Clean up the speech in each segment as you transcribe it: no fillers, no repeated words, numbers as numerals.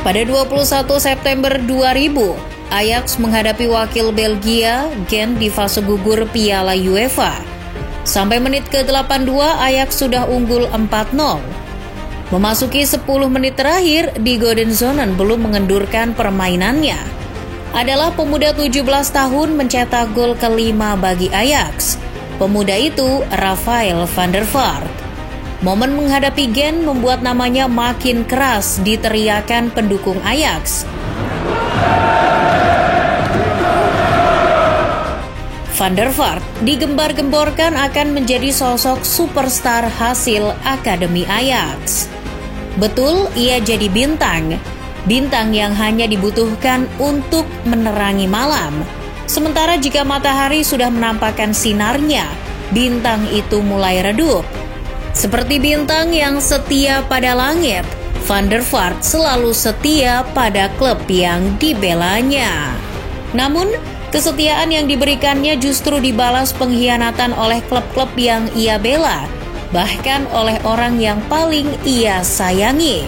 Pada 21 September 2000, Ajax menghadapi wakil Belgia, Gent di fase gugur Piala UEFA. Sampai menit ke-82, Ajax sudah unggul 4-0. Memasuki 10 menit terakhir, di Godenzonen belum mengendurkan permainannya. Adalah pemuda 17 tahun mencetak gol kelima bagi Ajax. Pemuda itu Rafael van der Vaart. Momen menghadapi Gent membuat namanya makin keras diteriakan pendukung Ajax. Van der Vaart digembar-gemborkan akan menjadi sosok superstar hasil Akademi Ajax. Betul, ia jadi bintang. Bintang yang hanya dibutuhkan untuk menerangi malam. Sementara jika matahari sudah menampakkan sinarnya, bintang itu mulai redup. Seperti bintang yang setia pada langit, Van der Vaart selalu setia pada klub yang dibelanya. Namun, kesetiaan yang diberikannya justru dibalas pengkhianatan oleh klub-klub yang ia bela, bahkan oleh orang yang paling ia sayangi.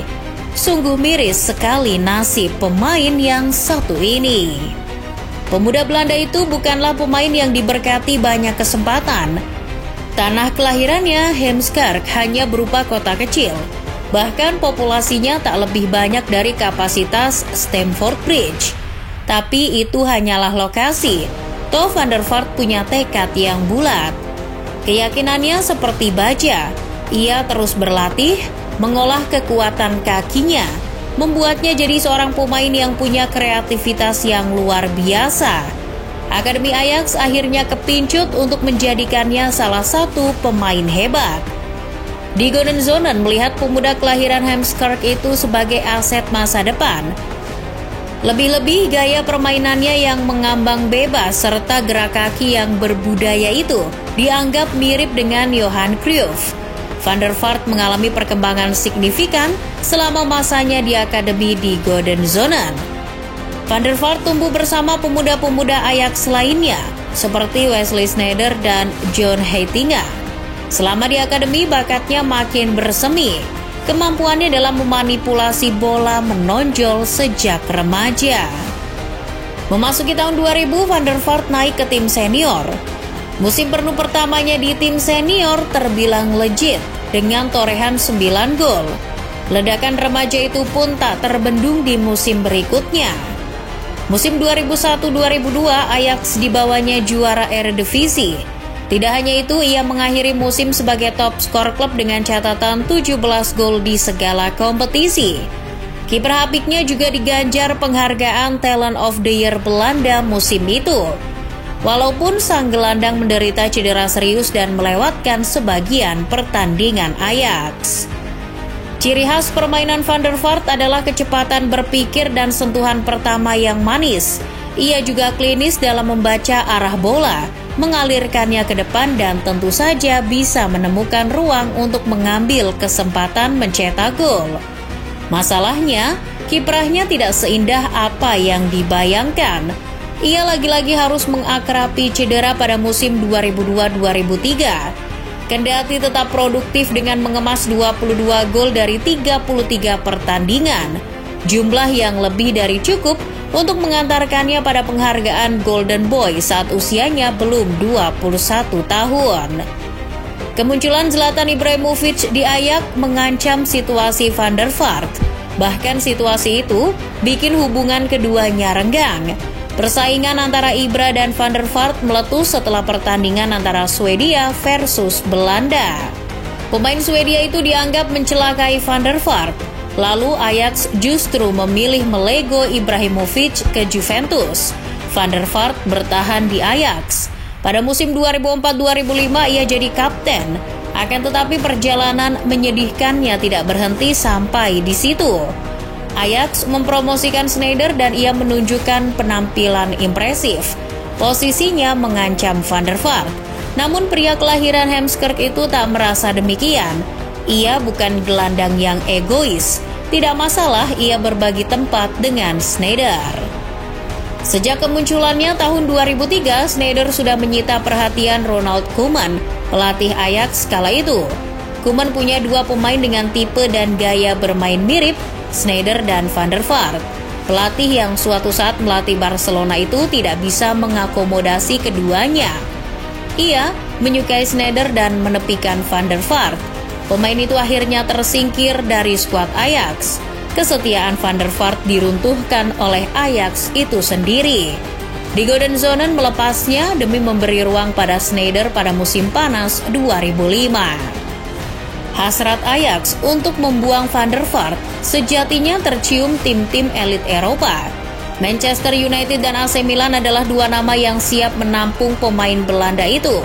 Sungguh miris sekali nasib pemain yang satu ini. Pemuda Belanda itu bukanlah pemain yang diberkati banyak kesempatan. Tanah kelahirannya, Heemskerk, hanya berupa kota kecil. Bahkan populasinya tak lebih banyak dari kapasitas Stamford Bridge. Tapi itu hanyalah lokasi. Toh Van der Vaart punya tekad yang bulat. Keyakinannya seperti baja. Ia terus berlatih, mengolah kekuatan kakinya, membuatnya jadi seorang pemain yang punya kreativitas yang luar biasa. Akademi Ajax akhirnya kepincut untuk menjadikannya salah satu pemain hebat. Di Godenzonen melihat pemuda kelahiran Heemskerk itu sebagai aset masa depan. Lebih-lebih gaya permainannya yang mengambang bebas serta gerak kaki yang berbudaya itu dianggap mirip dengan Johan Cruyff. Van der Vaart mengalami perkembangan signifikan selama masanya di akademi di Godenzonen. Van der Vaart tumbuh bersama pemuda-pemuda Ajax lainnya, seperti Wesley Sneijder dan John Heitinga. Selama di akademi, bakatnya makin bersemi. Kemampuannya dalam memanipulasi bola menonjol sejak remaja. Memasuki tahun 2000, Van der Vaart naik ke tim senior. Musim penuh pertamanya di tim senior terbilang legit dengan torehan 9 gol. Ledakan remaja itu pun tak terbendung di musim berikutnya. Musim 2001-2002, Ajax dibawanya juara Eredivisie. Tidak hanya itu, ia mengakhiri musim sebagai top skor klub dengan catatan 17 gol di segala kompetisi. Kiper apiknya juga diganjar penghargaan Talent of the Year Belanda musim itu. Walaupun sang gelandang menderita cedera serius dan melewatkan sebagian pertandingan Ajax. Ciri khas permainan Van der Vaart adalah kecepatan berpikir dan sentuhan pertama yang manis. Ia juga klinis dalam membaca arah bola, mengalirkannya ke depan dan tentu saja bisa menemukan ruang untuk mengambil kesempatan mencetak gol. Masalahnya, kiprahnya tidak seindah apa yang dibayangkan. Ia lagi-lagi harus mengakrapi cedera pada musim 2002-2003. Kendati tetap produktif dengan mengemas 22 gol dari 33 pertandingan, jumlah yang lebih dari cukup untuk mengantarkannya pada penghargaan Golden Boy saat usianya belum 21 tahun. Kemunculan Zlatan Ibrahimovic di Ajax mengancam situasi Van der Vaart. Bahkan situasi itu bikin hubungan keduanya renggang. Persaingan antara Ibra dan Van der Vaart meletus setelah pertandingan antara Swedia versus Belanda. Pemain Swedia itu dianggap mencelakai Van der Vaart. Lalu Ajax justru memilih melego Ibrahimovic ke Juventus. Van der Vaart bertahan di Ajax. Pada musim 2004-2005 ia jadi kapten. Akan tetapi perjalanan menyedihkannya tidak berhenti sampai di situ. Ajax mempromosikan Sneijder dan ia menunjukkan penampilan impresif. Posisinya mengancam Van der Vaart. Namun pria kelahiran Heemskerk itu tak merasa demikian. Ia bukan gelandang yang egois. Tidak masalah ia berbagi tempat dengan Sneijder. Sejak kemunculannya tahun 2003, Sneijder sudah menyita perhatian Ronald Koeman, pelatih Ajax kala itu. Koeman punya dua pemain dengan tipe dan gaya bermain mirip, Sneijder dan Van der Vaart. Pelatih yang suatu saat melatih Barcelona itu tidak bisa mengakomodasi keduanya. Ia menyukai Sneijder dan menepikan Van der Vaart. Pemain itu akhirnya tersingkir dari skuad Ajax. Kesetiaan Van der Vaart diruntuhkan oleh Ajax itu sendiri. Di Golden Zonen melepasnya demi memberi ruang pada Sneijder pada musim panas 2005. Hasrat Ajax untuk membuang Van der Vaart sejatinya tercium tim-tim elit Eropa. Manchester United dan AC Milan adalah dua nama yang siap menampung pemain Belanda itu.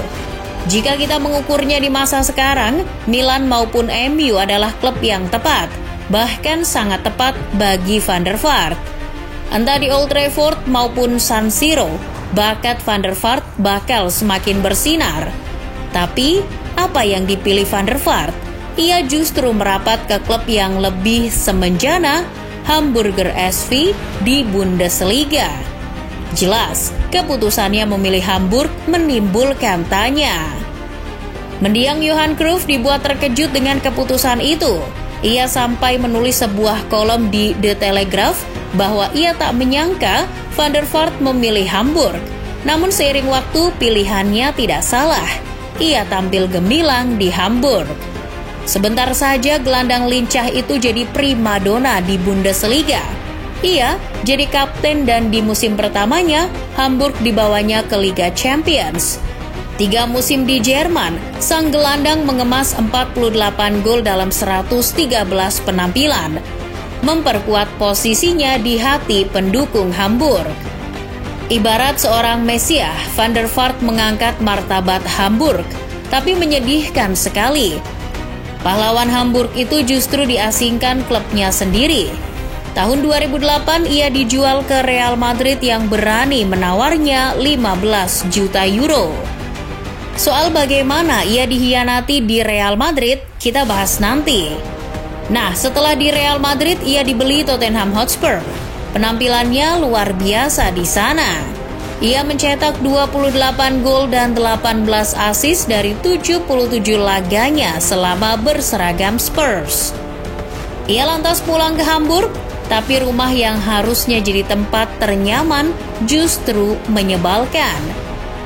Jika kita mengukurnya di masa sekarang, Milan maupun MU adalah klub yang tepat, bahkan sangat tepat bagi Van der Vaart. Entah di Old Trafford maupun San Siro, bakat Van der Vaart bakal semakin bersinar. Tapi, apa yang dipilih Van der Vaart? Ia justru merapat ke klub yang lebih semenjana, Hamburger SV di Bundesliga. Jelas, keputusannya memilih Hamburg menimbulkan tanya. Mendiang Johan Cruyff dibuat terkejut dengan keputusan itu. Ia sampai menulis sebuah kolom di The Telegraph bahwa ia tak menyangka Van der Vaart memilih Hamburg. Namun seiring waktu pilihannya tidak salah. Ia tampil gemilang di Hamburg. Sebentar saja gelandang lincah itu jadi primadona di Bundesliga. Ia jadi kapten dan di musim pertamanya Hamburg dibawanya ke Liga Champions. 3 musim di Jerman, sang gelandang mengemas 48 gol dalam 113 penampilan, memperkuat posisinya di hati pendukung Hamburg. Ibarat seorang Mesiah, Van der Vaart mengangkat martabat Hamburg, tapi menyedihkan sekali. Pahlawan Hamburg itu justru diasingkan klubnya sendiri. Tahun 2008 ia dijual ke Real Madrid yang berani menawarnya 15 juta euro. Soal bagaimana ia dikhianati di Real Madrid, kita bahas nanti. Nah, setelah di Real Madrid, ia dibeli Tottenham Hotspur. Penampilannya luar biasa di sana. Ia mencetak 28 gol dan 18 assist dari 77 laganya selama berseragam Spurs. Ia lantas pulang ke Hamburg, tapi rumah yang harusnya jadi tempat ternyaman justru menyebalkan.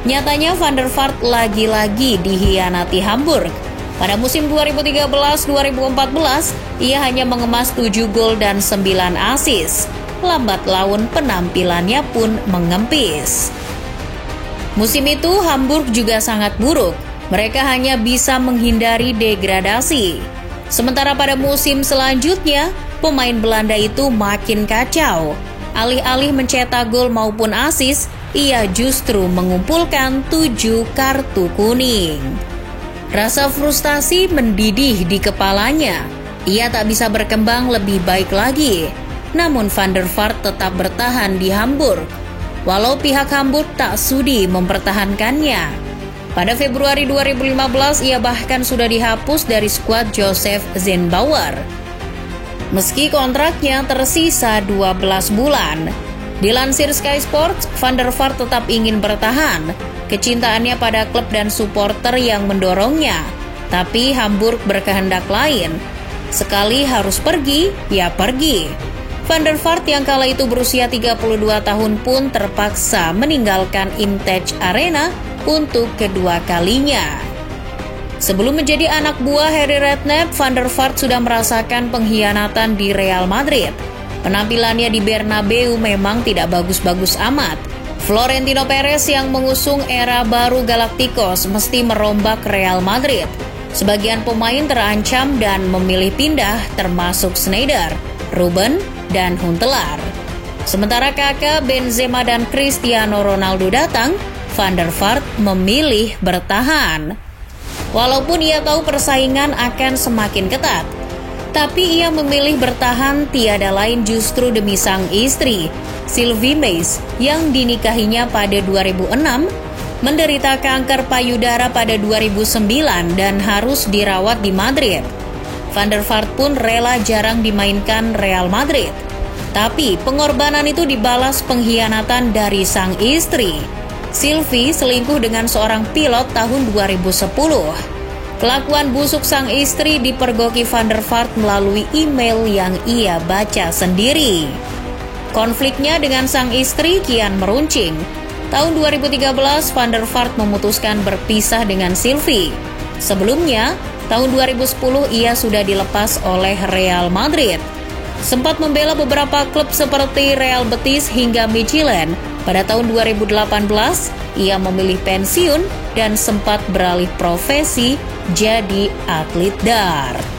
Nyatanya Van der Vaart lagi-lagi dikhianati Hamburg. Pada musim 2013-2014, ia hanya mengemas 7 gol dan 9 assist. Lambat laun penampilannya pun mengempis. Musim itu Hamburg juga sangat buruk. Mereka hanya bisa menghindari degradasi. Sementara pada musim selanjutnya, pemain Belanda itu makin kacau. Alih-alih mencetak gol maupun assist, ia justru mengumpulkan 7 kartu kuning. Rasa frustasi mendidih di kepalanya. Ia tak bisa berkembang lebih baik lagi. Namun Van der Vaart tetap bertahan di Hamburg, walau pihak Hamburg tak sudi mempertahankannya. Pada Februari 2015, ia bahkan sudah dihapus dari skuad Joseph Zinnbauer. Meski kontraknya tersisa 12 bulan. Dilansir Sky Sports, Van der Vaart tetap ingin bertahan. Kecintaannya pada klub dan supporter yang mendorongnya. Tapi Hamburg berkehendak lain. Sekali harus pergi, ya pergi. Van der Vaart yang kala itu berusia 32 tahun pun terpaksa meninggalkan Imtech Arena untuk kedua kalinya. Sebelum menjadi anak buah Harry Redknapp, Van der Vaart sudah merasakan pengkhianatan di Real Madrid. Penampilannya di Bernabeu memang tidak bagus-bagus amat. Florentino Perez yang mengusung era baru Galacticos mesti merombak Real Madrid. Sebagian pemain terancam dan memilih pindah, termasuk Sneijder, Robben, dan Huntelaar. Sementara kakak Benzema dan Cristiano Ronaldo datang, Van der Vaart memilih bertahan. Walaupun ia tahu persaingan akan semakin ketat, tapi ia memilih bertahan tiada lain justru demi sang istri, Sylvie Meis, yang dinikahinya pada 2006, menderita kanker payudara pada 2009 dan harus dirawat di Madrid. Van der Vaart pun rela jarang dimainkan Real Madrid. Tapi pengorbanan itu dibalas pengkhianatan dari sang istri. Sylvie selingkuh dengan seorang pilot tahun 2010. Kelakuan busuk sang istri dipergoki Van der Vaart melalui email yang ia baca sendiri. Konfliknya dengan sang istri kian meruncing. Tahun 2013, Van der Vaart memutuskan berpisah dengan Sylvie. Sebelumnya, tahun 2010 ia sudah dilepas oleh Real Madrid. Sempat membela beberapa klub seperti Real Betis hingga Michelin. Pada tahun 2018, ia memilih pensiun dan sempat beralih profesi jadi atlet dart.